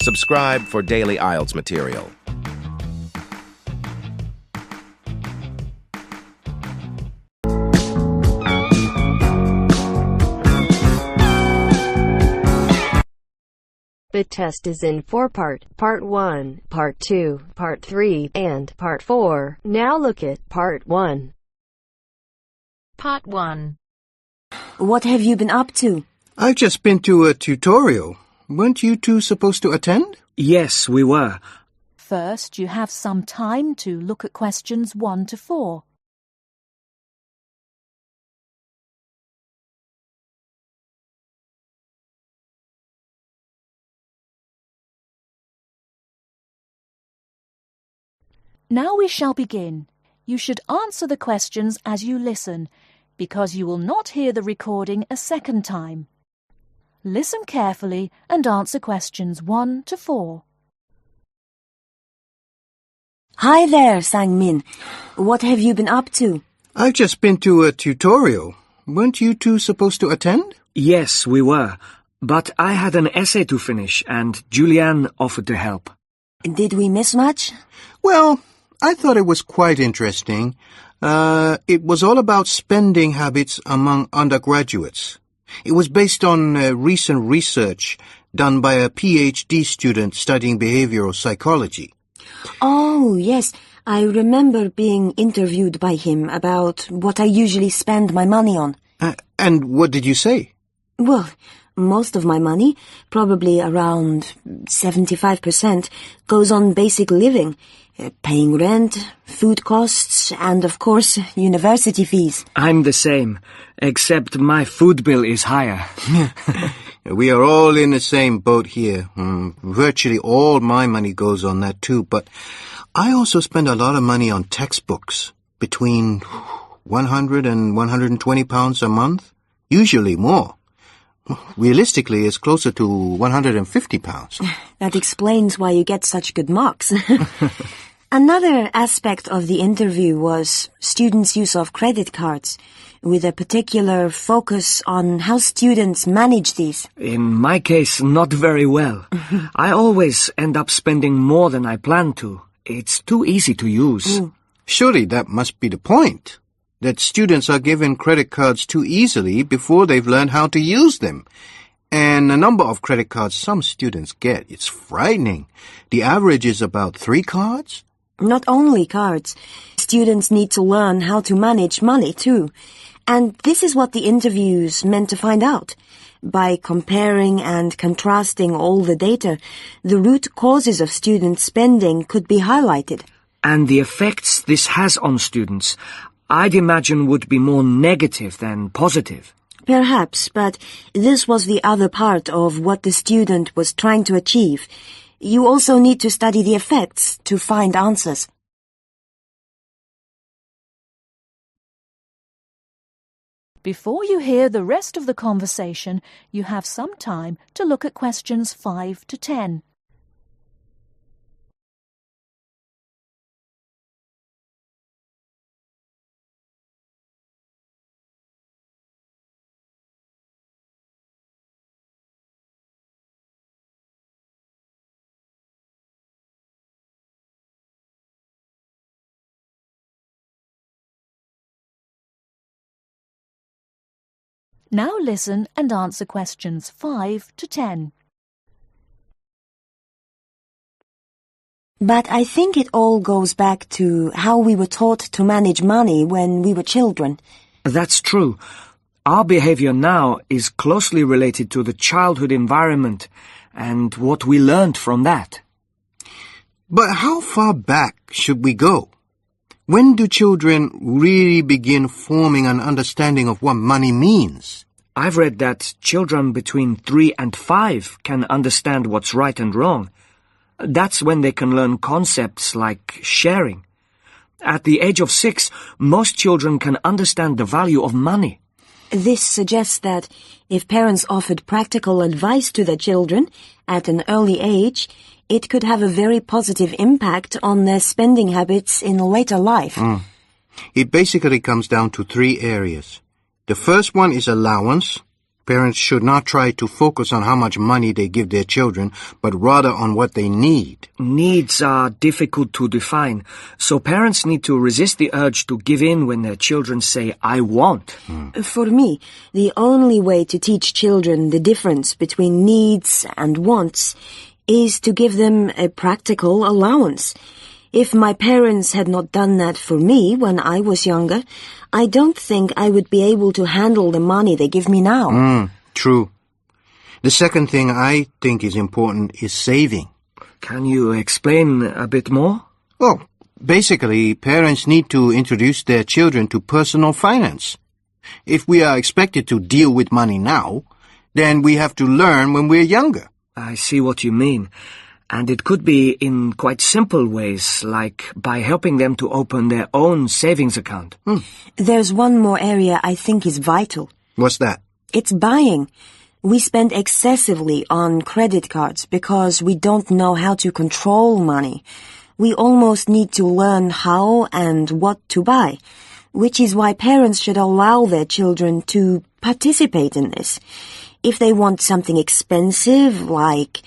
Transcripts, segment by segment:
Subscribe for daily IELTS material. The test is in 4-part, Part 1, Part 2, Part 3, and Part 4. Now look at Part 1. Part 1. What have you been up to? I've just been to a tutorial. Weren't you two supposed to attend? Yes, we were. First, you have some time to look at questions 1 to 4. Now we shall begin. You should answer the questions as you listen, because you will not hear the recording a second time. Listen carefully and answer questions 1 to 4. Hi there, Sang-min. What have you been up to? I've just been to a tutorial. Weren't you two supposed to attend? Yes, we were. But I had an essay to finish and Julianne offered to help. Did we miss much? Well, I thought it was quite interesting. It was all about spending habits among undergraduates. It was based on recent research done by a PhD student studying behavioral psychology. Oh, yes. I remember being interviewed by him about what I usually spend my money on. And what did you say? Well, most of my money, probably around 75%, goes on basic living, paying rent, food costs, and of course, university fees. I'm the same, except my food bill is higher. We are all in the same boat here. Virtually all my money goes on that too, but I also spend a lot of money on textbooks, between 100 and 120 pounds a month, usually more. Realistically, it's closer to 150 pounds. That explains why you get such good marks. Another aspect of the interview was students' use of credit cards, with a particular focus on how students manage these. In my case, not very well. I always end up spending more than I plan to. It's too easy to use. Surely that must be the point, that students are given credit cards too easily before they've learned how to use them. And the number of credit cards some students get, it's frightening. The average is about 3 cards. Not only cards. Students need to learn how to manage money too. And this is what the interviews meant to find out. By comparing and contrasting all the data, the root causes of student spending could be highlighted. And the effects this has on students, I'd imagine, would be more negative than positive. Perhaps, but this was the other part of what the student was trying to achieve. You also need to study the effects to find answers. Before you hear the rest of the conversation, you have some time to look at questions 5 to 10. Now listen and answer questions 5 to 10. But I think it all goes back to how we were taught to manage money when we were children. That's true. Our behavior now is closely related to the childhood environment and what we learned from that. But how far back should we go? When do children really begin forming an understanding of what money means? I've read that children between 3 and 5 can understand what's right and wrong. That's when they can learn concepts like sharing. At the age of 6, most children can understand the value of money. This suggests that if parents offered practical advice to their children at an early age, it could have a very positive impact on their spending habits in later life. It basically comes down to 3 areas. The first one is allowance, Parents should not try to focus on how much money they give their children, but rather on what they need. Needs are difficult to define, so parents need to resist the urge to give in when their children say, I want. For me, the only way to teach children the difference between needs and wants is to give them a practical allowance. If my parents had not done that for me when I was younger, I don't think I would be able to handle the money they give me now. True. The second thing I think is important is saving. Can you explain a bit more? Well, basically, parents need to introduce their children to personal finance. If we are expected to deal with money now, then we have to learn when we're younger. I see what you mean. And it could be in quite simple ways, like by helping them to open their own savings account. There's one more area I think is vital. What's that? It's buying. We spend excessively on credit cards because we don't know how to control money. We almost need to learn how and what to buy, which is why parents should allow their children to participate in this. If they want something expensive, like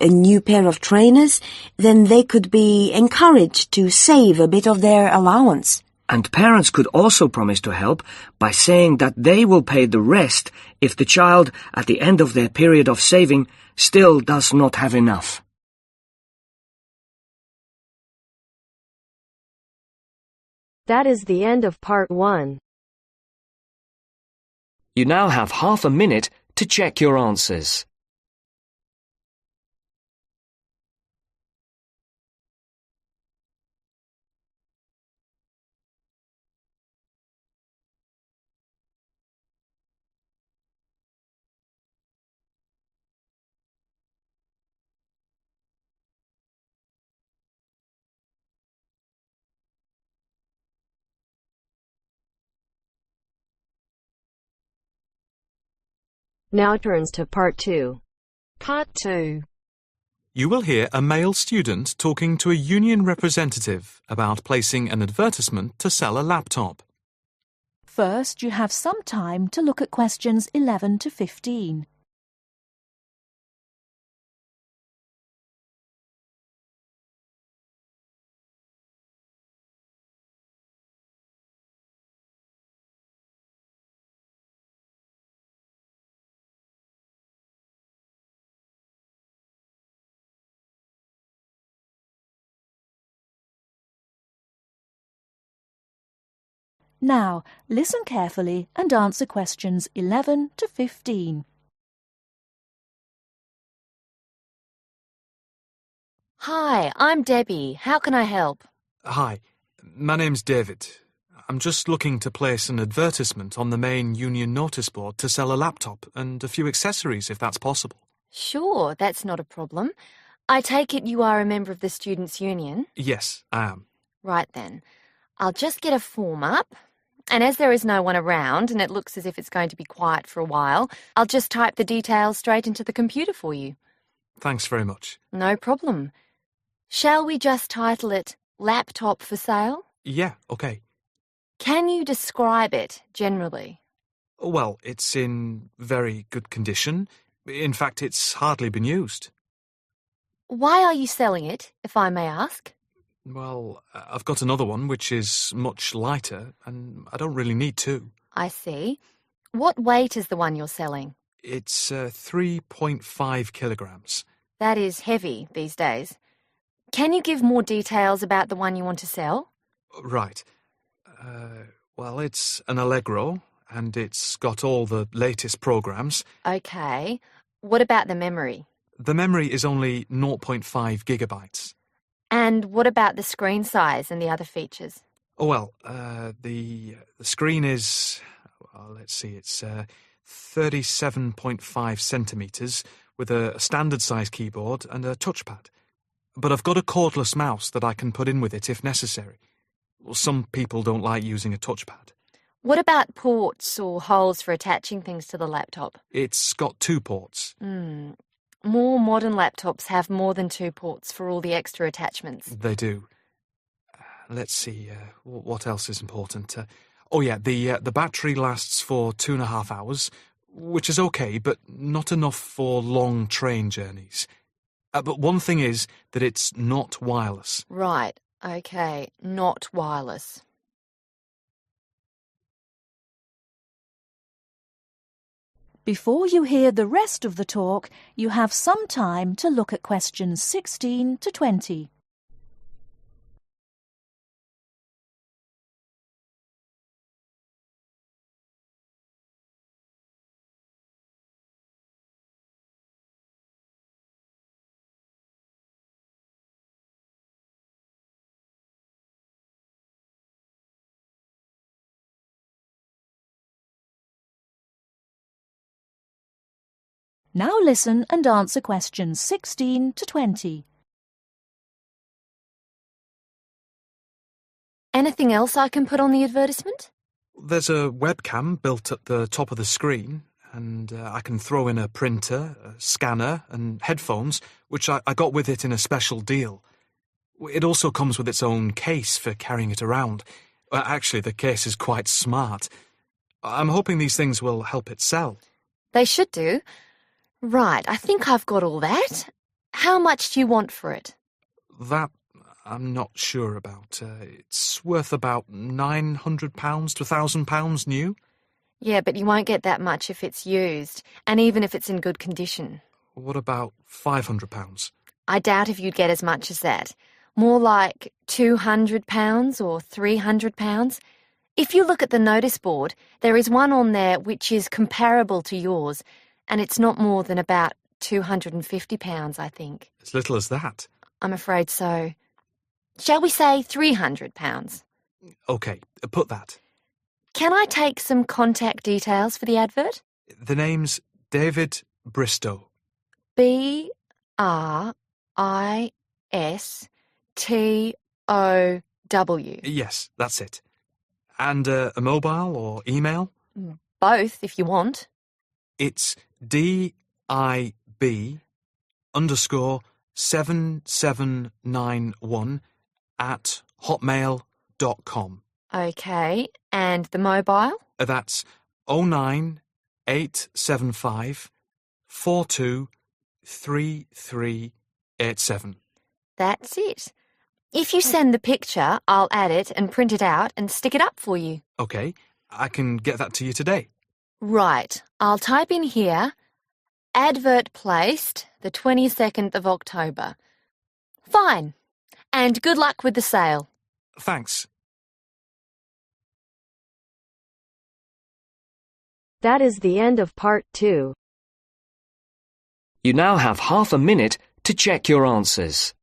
a new pair of trainers, then they could be encouraged to save a bit of their allowance. And parents could also promise to help by saying that they will pay the rest if the child, at the end of their period of saving, still does not have enough. That is the end of part 1. You now have half a minute to check your answers. Now turns to part 2. Part 2. You will hear a male student talking to a union representative about placing an advertisement to sell a laptop. First, you have some time to look at questions 11 to 15. Now, listen carefully and answer questions 11 to 15. Hi, I'm Debbie. How can I help? Hi, my name's David. I'm just looking to place an advertisement on the main union notice board to sell a laptop and a few accessories if that's possible. Sure, that's not a problem. I take it you are a member of the Students' Union? Yes, I am. Right then. I'll just get a form up. And as there is no one around and it looks as if it's going to be quiet for a while, I'll just type the details straight into the computer for you. Thanks very much. No problem. Shall we just title it Laptop for Sale? Yeah, okay. Can you describe it generally? Well, it's in very good condition. In fact, it's hardly been used. Why are you selling it, if I may ask? Well, I've got another one which is much lighter, and I don't really need two. I see. What weight is the one you're selling? It's 3.5 kilograms. That is heavy these days. Can you give more details about the one you want to sell? Right. Well, it's an Allegro, and it's got all the latest programs. Okay. What about the memory? The memory is only 0.5 gigabytes. And what about the screen size and the other features? Oh, well, the screen is, well, let's see, it's 37.5 centimetres with a standard-size keyboard and a touchpad. But I've got a cordless mouse that I can put in with it if necessary. Well, some people don't like using a touchpad. What about ports or holes for attaching things to the laptop? It's got 2 ports. More modern laptops have more than 2 ports for all the extra attachments. They do. Let's see, what else is important? Oh yeah, the battery lasts for 2.5 hours, which is okay, but not enough for long train journeys. But one thing is that it's not wireless. Right, okay, not wireless. Before you hear the rest of the talk, you have some time to look at questions 16 to 20. Now listen and answer questions 16 to 20. Anything else I can put on the advertisement? There's a webcam built at the top of the screen, and I can throw in a printer, a scanner, and headphones, which I got with it in a special deal. It also comes with its own case for carrying it around. Actually, the case is quite smart. I'm hoping these things will help it sell. They should do. Right, I think I've got all that. How much do you want for it? That I'm not sure about. It's worth about £900 to £1,000 new. Yeah, but you won't get that much if it's used, and even if it's in good condition. What about £500? I doubt if you'd get as much as that. More like £200 or £300. If you look at the notice board, there is one on there which is comparable to yours, and it's not more than about £250, I think. As little as that? I'm afraid so. Shall we say £300? OK, put that. Can I take some contact details for the advert? The name's David Bristow. BRISTOW. Yes, that's it. And a mobile or email? Both, if you want. It's DIB7791@hotmail.com. OK, and the mobile? That's 09875 423387. That's it. If you send the picture, I'll add it and print it out and stick it up for you. OK, I can get that to you today. Right, I'll type in here, advert placed the 22nd of October. Fine, and good luck with the sale. Thanks. That is the end of part 2. You now have half a minute to check your answers.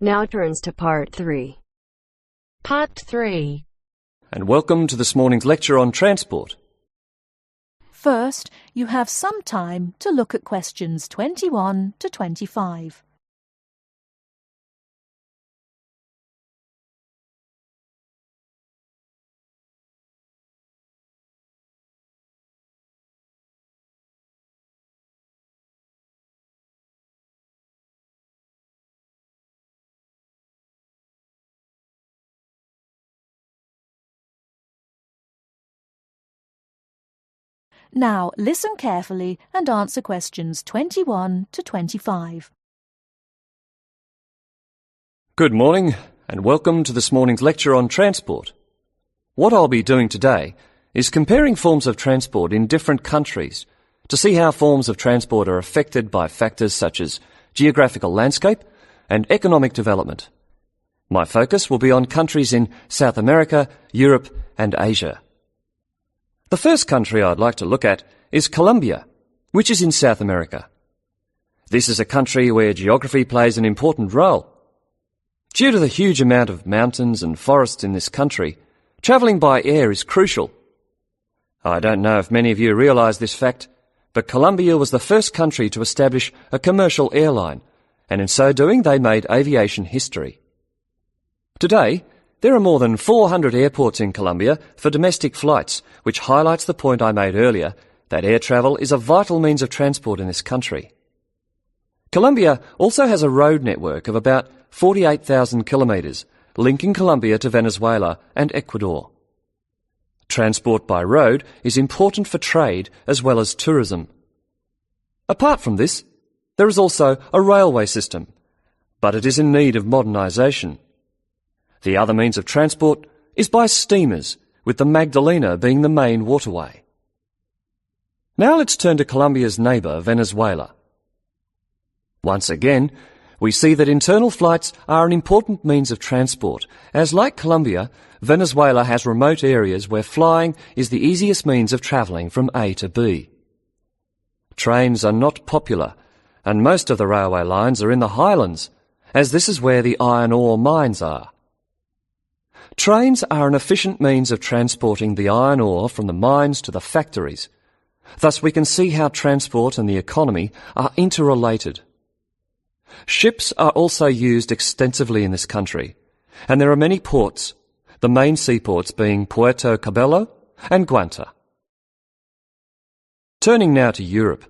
Now turns to part 3. Part 3. And welcome to this morning's lecture on transport. First, you have some time to look at questions 21 to 25. Now listen carefully and answer questions 21 to 25. Good morning, and welcome to this morning's lecture on transport. What I'll be doing today is comparing forms of transport in different countries to see how forms of transport are affected by factors such as geographical landscape and economic development. My focus will be on countries in South America, Europe, and Asia. The first country I'd like to look at is Colombia, which is in South America. This is a country where geography plays an important role. Due to the huge amount of mountains and forests in this country, travelling by air is crucial. I don't know if many of you realise this fact, but Colombia was the first country to establish a commercial airline, and in so doing they made aviation history. Today, there are more than 400 airports in Colombia for domestic flights, which highlights the point I made earlier that air travel is a vital means of transport in this country. Colombia also has a road network of about 48,000 kilometres, linking Colombia to Venezuela and Ecuador. Transport by road is important for trade as well as tourism. Apart from this, there is also a railway system, but it is in need of modernisation. The other means of transport is by steamers, with the Magdalena being the main waterway. Now let's turn to Colombia's neighbour, Venezuela. Once again, we see that internal flights are an important means of transport, as like Colombia, Venezuela has remote areas where flying is the easiest means of travelling from A to B. Trains are not popular, and most of the railway lines are in the highlands, as this is where the iron ore mines are. Trains are an efficient means of transporting the iron ore from the mines to the factories. Thus we can see how transport and the economy are interrelated. Ships are also used extensively in this country, and there are many ports, the main seaports being Puerto Cabello and Guanta. Turning now to Europe.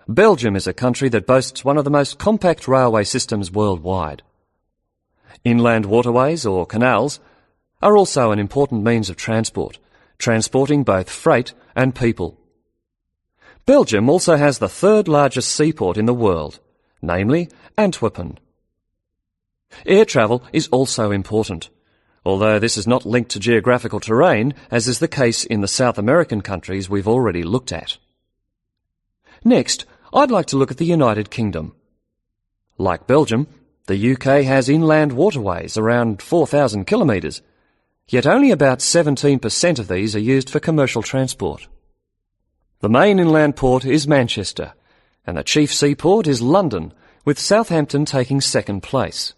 Belgium is a country that boasts one of the most compact railway systems worldwide. Inland waterways, or canals, are also an important means of transport, transporting both freight and people. Belgium also has the third largest seaport in the world, namely Antwerpen. Air travel is also important, although this is not linked to geographical terrain, as is the case in the South American countries we've already looked at. Next, I'd like to look at the United Kingdom. Like Belgium, the UK has inland waterways around 4,000 kilometres, yet only about 17% of these are used for commercial transport. The main inland port is Manchester, and the chief seaport is London, with Southampton taking second place.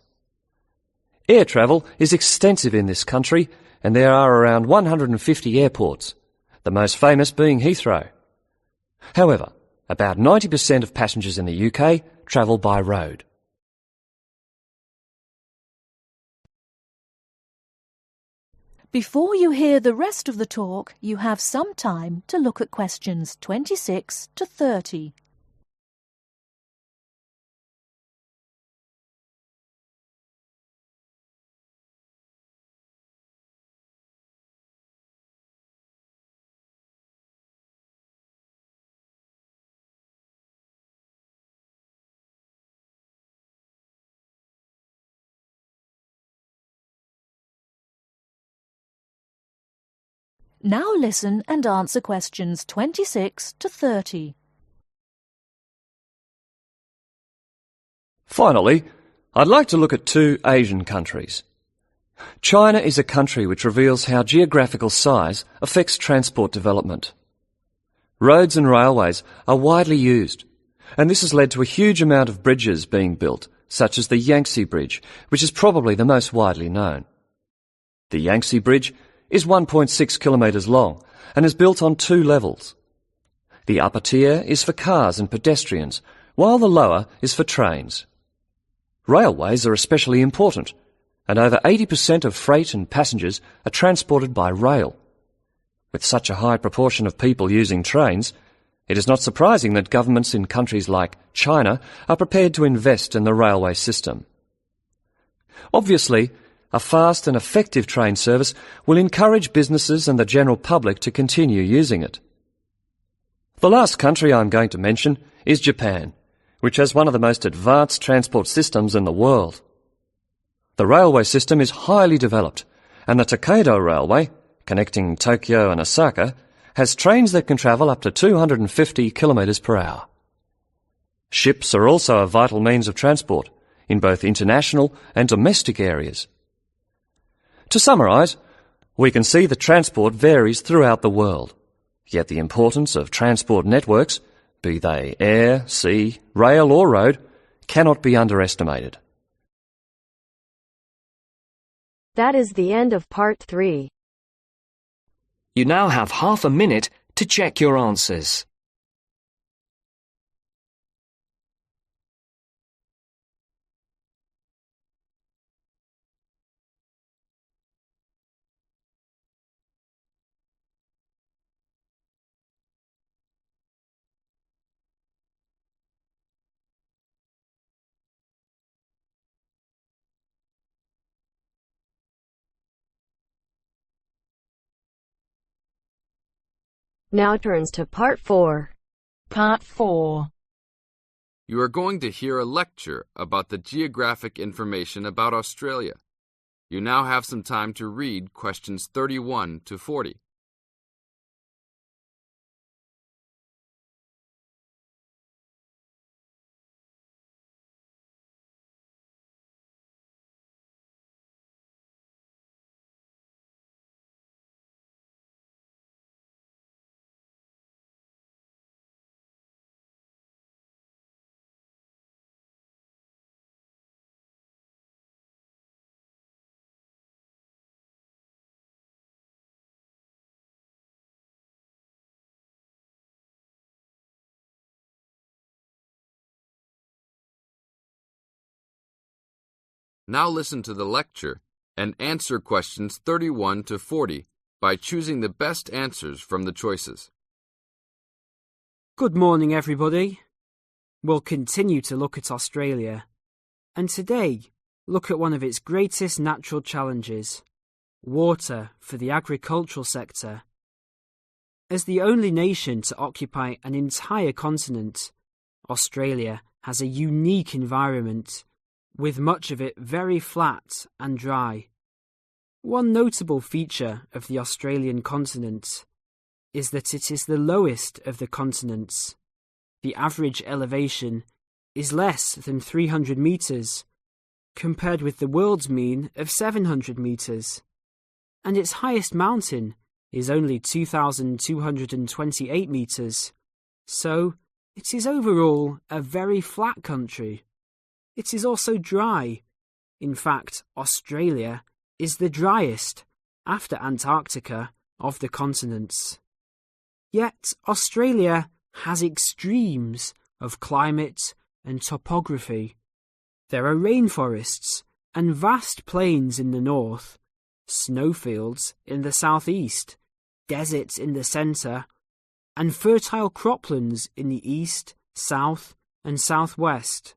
Air travel is extensive in this country, and there are around 150 airports, the most famous being Heathrow. However, about 90% of passengers in the UK travel by road. Before you hear the rest of the talk, you have some time to look at questions 26 to 30. Now listen and answer questions 26 to 30. Finally, I'd like to look at two Asian countries. China is a country which reveals how geographical size affects transport development. Roads and railways are widely used, and this has led to a huge amount of bridges being built, such as the Yangtze Bridge, which is probably the most widely known. The Yangtze Bridge is 1.6 kilometres long and is built on two levels. The upper tier is for cars and pedestrians, while the lower is for trains. Railways are especially important, and over 80% of freight and passengers are transported by rail. With such a high proportion of people using trains, it is not surprising that governments in countries like China are prepared to invest in the railway system. Obviously, a fast and effective train service will encourage businesses and the general public to continue using it. The last country I'm going to mention is Japan, which has one of the most advanced transport systems in the world. The railway system is highly developed, and the Tokaido Railway, connecting Tokyo and Osaka, has trains that can travel up to 250 kilometres per hour. Ships are also a vital means of transport, in both international and domestic areas. To summarise, we can see that transport varies throughout the world, yet the importance of transport networks, be they air, sea, rail or road, cannot be underestimated. That is the end of part 3. You now have half a minute to check your answers. Now turns to Part 4. Part 4. You are going to hear a lecture about the geographic information about Australia. You now have some time to read questions 31 to 40. Now listen to the lecture and answer questions 31 to 40 by choosing the best answers from the choices. Good morning, everybody. We'll continue to look at Australia, and today look at one of its greatest natural challenges, water for the agricultural sector. As the only nation to occupy an entire continent, Australia has a unique environment, with much of it very flat and dry. One notable feature of the Australian continent is that it is the lowest of the continents. The average elevation is less than 300 metres, compared with the world's mean of 700 metres, and its highest mountain is only 2,228 metres, so it is overall a very flat country. It is also dry. In fact, Australia is the driest, after Antarctica, of the continents. Yet Australia has extremes of climate and topography. There are rainforests and vast plains in the north, snowfields in the southeast, deserts in the centre, and fertile croplands in the east, south, and southwest.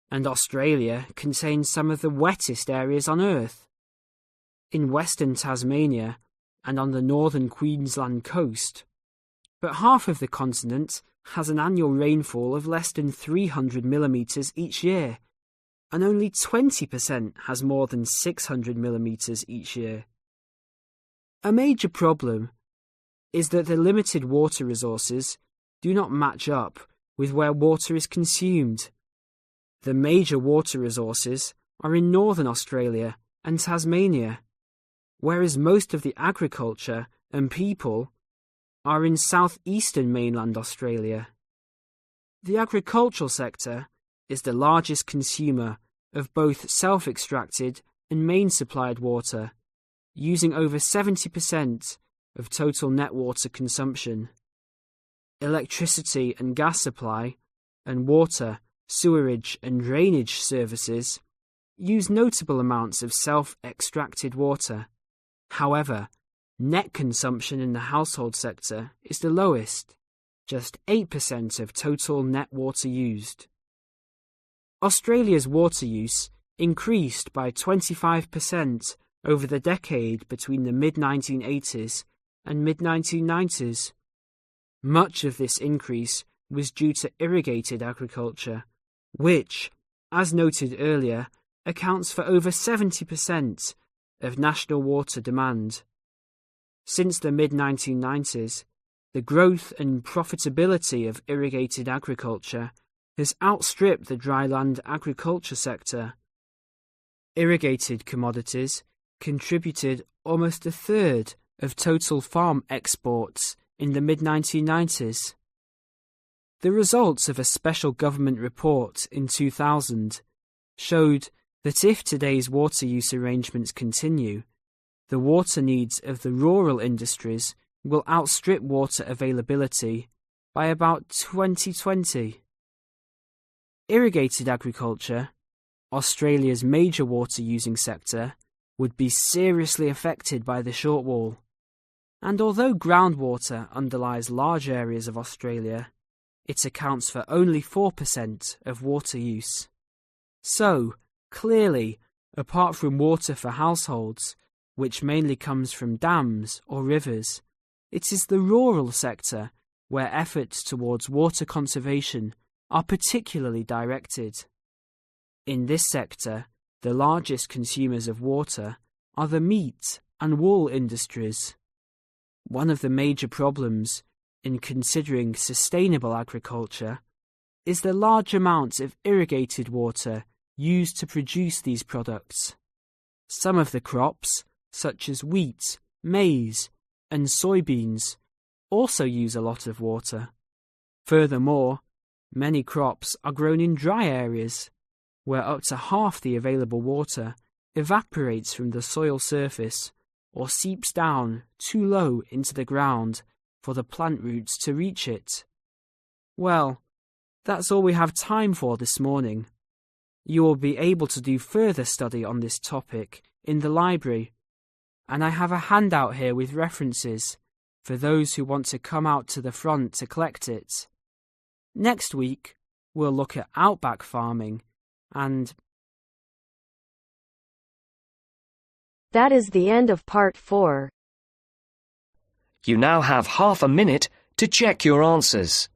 And Australia contains some of the wettest areas on Earth. In western Tasmania and on the northern Queensland coast, but half of the continent has an annual rainfall of less than 300 millimetres each year, and only 20% has more than 600 millimetres each year. A major problem is that the limited water resources do not match up with where water is consumed. The major water resources are in northern Australia and Tasmania, whereas most of the agriculture and people are in southeastern mainland Australia. The agricultural sector is the largest consumer of both self-extracted and main-supplied water, using over 70% of total net water consumption. Electricity and gas supply and water, sewerage and drainage services use notable amounts of self-extracted water. However, net consumption in the household sector is the lowest, just 8% of total net water used. Australia's water use increased by 25% over the decade between the mid-1980s and mid-1990s. Much of this increase was due to irrigated agriculture, which, as noted earlier, accounts for over 70% of national water demand. Since the mid-1990s, the growth and profitability of irrigated agriculture has outstripped the dryland agriculture sector. Irrigated commodities contributed almost a third of total farm exports in the mid-1990s. The results of a special government report in 2000 showed that if today's water use arrangements continue, the water needs of the rural industries will outstrip water availability by about 2020. Irrigated agriculture, Australia's major water-using sector, would be seriously affected by the shortfall. And although groundwater underlies large areas of Australia, it accounts for only 4% of water use. So, clearly, apart from water for households, which mainly comes from dams or rivers, It is the rural sector where efforts towards water conservation are particularly directed. In this sector, the largest consumers of water are the meat and wool industries. One of the major problems in considering sustainable agriculture is the large amounts of irrigated water used to produce these products. Some of the crops, such as wheat, maize, and soybeans, also use a lot of water. Furthermore, many crops are grown in dry areas, where up to half the available water evaporates from the soil surface or seeps down too low into the ground for the plant roots to reach it. Well, that's all we have time for this morning. You will be able to do further study on this topic in the library, and I have a handout here with references for those who want to come out to the front to collect it. Next week, we'll look at outback farming and... That is the end of part 4. You now have half a minute to check your answers.